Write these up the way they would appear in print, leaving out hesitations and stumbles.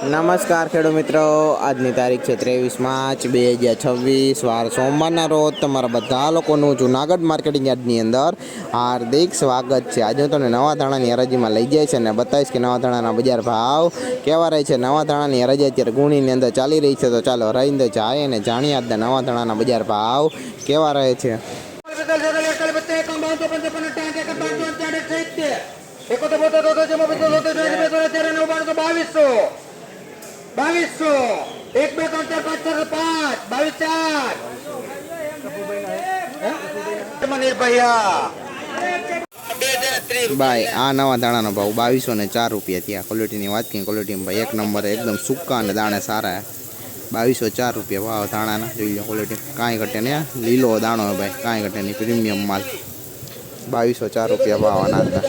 નમસ્કાર ખેડૂત મિત્રો, આજની તારીખ છે 23 માર્ચ 2026, વાર સોમવારના રોજ તમારા બધા લોકોનું જૂનાગઢ માર્કેટિંગ યાર્ડની અંદર હાર્દિક સ્વાગત છે। આજે હું તમને નવા ધાણાની હરાજીમાં લઈ જઈશ અને બતાવીશ કે નવા ધાણાના બજાર ભાવ કેવા રહે છે। નવા ધાણાની હરાજી અત્યારે ગુણીની અંદર ચાલી રહી છે, તો ચાલો હરાજી જાય અને જાણીએ આજના નવા ધાણાના બજાર ભાવ કેવા રહે છે। बावीसो एक बे कौन चार पाँच चार पाँच बावीस चार मनीर भैया भाई आ नवा दाणा भाव 2204 रुपया थी। क्वॉलिटी की बात करें, क्वॉलिटी में भाई एक नंबर है, एकदम सूका और दाणे सारा है। 2204 रुपया भाव दाणा ना जो लो क्वॉलिटी कहीं घटे नहीं, लीलो दाणो है भाई, कहीं घटे नहीं, प्रीमियम माल। 2204 रुपया भाव अनाज का।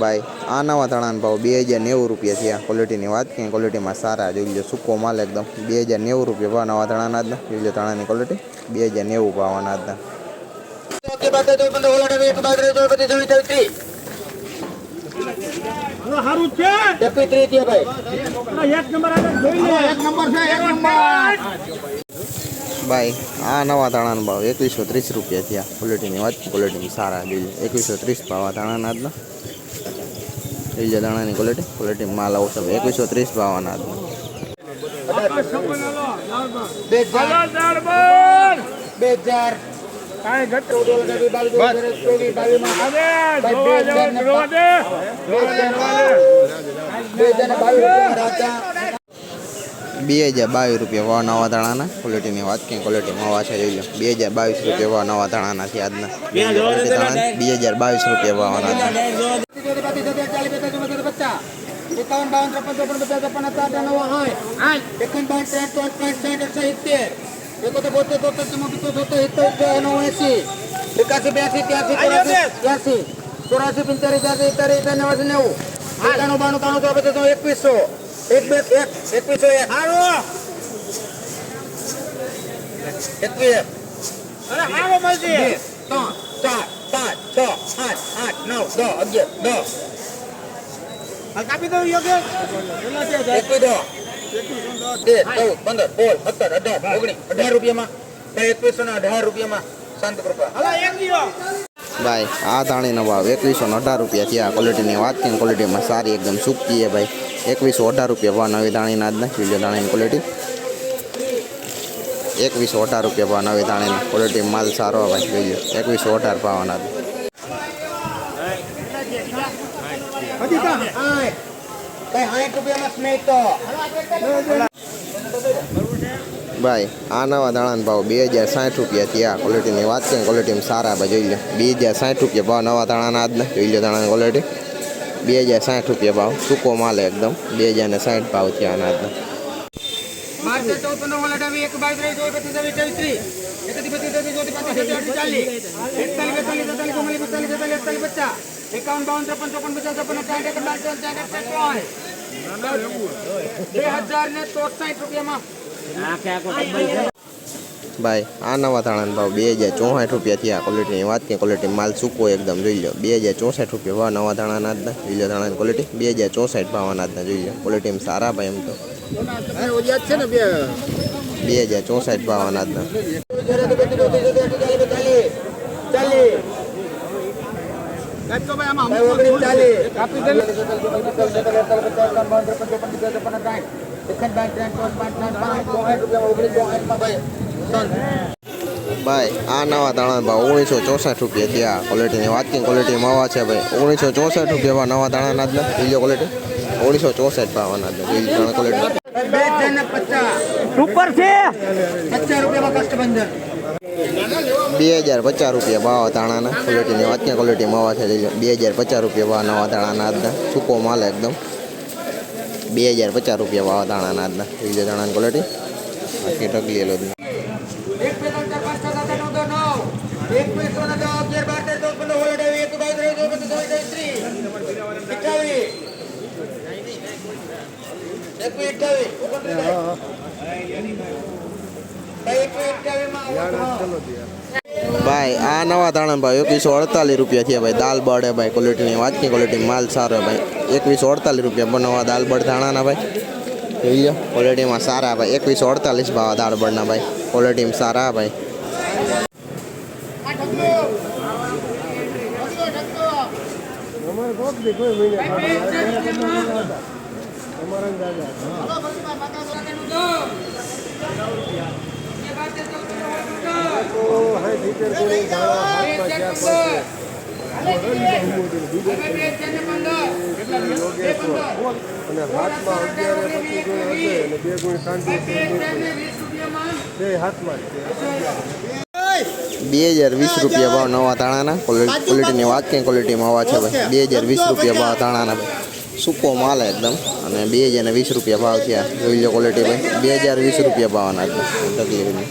भाई आ नवा धाणा भाव 2090 रुपया थी। क्वॉलिटी की बात करें, क्वॉलिटी में सारा जो लो सूको माल एकदम 2090 रुपया भाव नवा धाणा अनाज जो लो धाणा की क्वॉलिटी 2090 भाव अनाज। भाई आ नवा धाणा भाव 2130 रुपया थी। क्वॉलिटी की बात, क्वॉलिटी में सारा जो 2130 भाव धाणा अनाज दाणा की क्वॉलिटी, क्वॉलिटी माल आव सब 2130 भाव अनाज। ₹2022 रुपया भाव नवा धाणा। क्वॉलिटी की बात करें, क्वॉलिटी मवा है जो 2022 रुपया भाव नवा धाणा थी। आज 2022 रुपया भाव अनाज। 18 रुपया में शांत कृपा भाई आ धाणी नो भाव 2118 रुपया थी। क्वॉलिटी की बात करें, क्वॉलिटी में सारी एकदम सूकी है भाई। 2118 रुपया भाव नवी धाणी नाद वीडियो धाणी की क्वॉलिटी 2118 रुपया भाव नवी धाणी क्वॉलिटी माल सारो भाई। वीडियो 2118 भाव नाद। भाई आ नवा दाणा भाव 2060 रुपया थी। क्वॉलिटी की बात करें, क्वॉलिटी में सारा भाई जो 2060 रुपया भाव नवा दाणा अनाज जो लो दाणा की क्वॉलिटी 2060 रुपया भाव सूको माल है एकदम 2060 भाव थी अनाज। भाई आ नवा धाणा भाव 2064 रुपया थी। क्वॉलिटी की बात करें, क्वॉलिटी माल सूको एकदम जो लो 2064 रुपया भाव नवा धाणा अनाज जो लो धाणा की क्वॉलिटी 2064 भाव अनाज जो लो क्वॉलिटी में सारा भाई हम तो 2064 भाव अनाज। भाई आ नवा दाणा भाव 1964 रुपया थी। क्वॉलिटी की बात करें, क्वॉलिटी मवा है भाई 1964 रुपया भाव नवा दाणा अनाज वीडियो क्वॉलिटी 1964 भाव अनाज क्वॉलिटी सुपर से 50 रुपया में कष्ट बंधन 2050 रुपया भाव दाणा क्वॉलिटी की बात करें, क्वॉलिटी मवा है 2050 रुपया भाव नवा दाणा अनाज सूको माल एकदम 2050 रुपया भाव दाणा अनाज वीडियो दाणा क्वॉलिटी बाकी टकली लो ભાઈ આ નવા ધાણા ભાઈ 2148 રૂપિયા થયા ભાઈ દાલ બળ હે ભાઈ ક્વોલિટીની વાતની ક્વોલિટી માલ સારો હે ભાઈ 2148 રૂપિયા બનાવવા દાલ બળ ધાણાના ભાઈ જોઈ લો ક્વોલિટીમાં સારા ભાઈ 2148 ભાવ દાળ બળના ભાઈ ક્વોલિટીમાં સારા ભાઈ અને હાથમાં 11 25 ગુણ હશે અને 2 ગુણ સાંજે હાથમાં 2020 રૂપિયા ભાવ નવા ધાણાના ક્વોલિટીની વાત કંઈ ક્વોલિટીમાં આવા છે ભાઈ 2020 રૂપિયા ભાવ ધાણાના ભાઈ સૂકો માલ એકદમ અને 2020 રૂપિયા ભાવ થયા જોઈ લો ક્વોલિટી ભાઈ 2020 રૂપિયા ભાવના એકદમ તકલીફ નહીં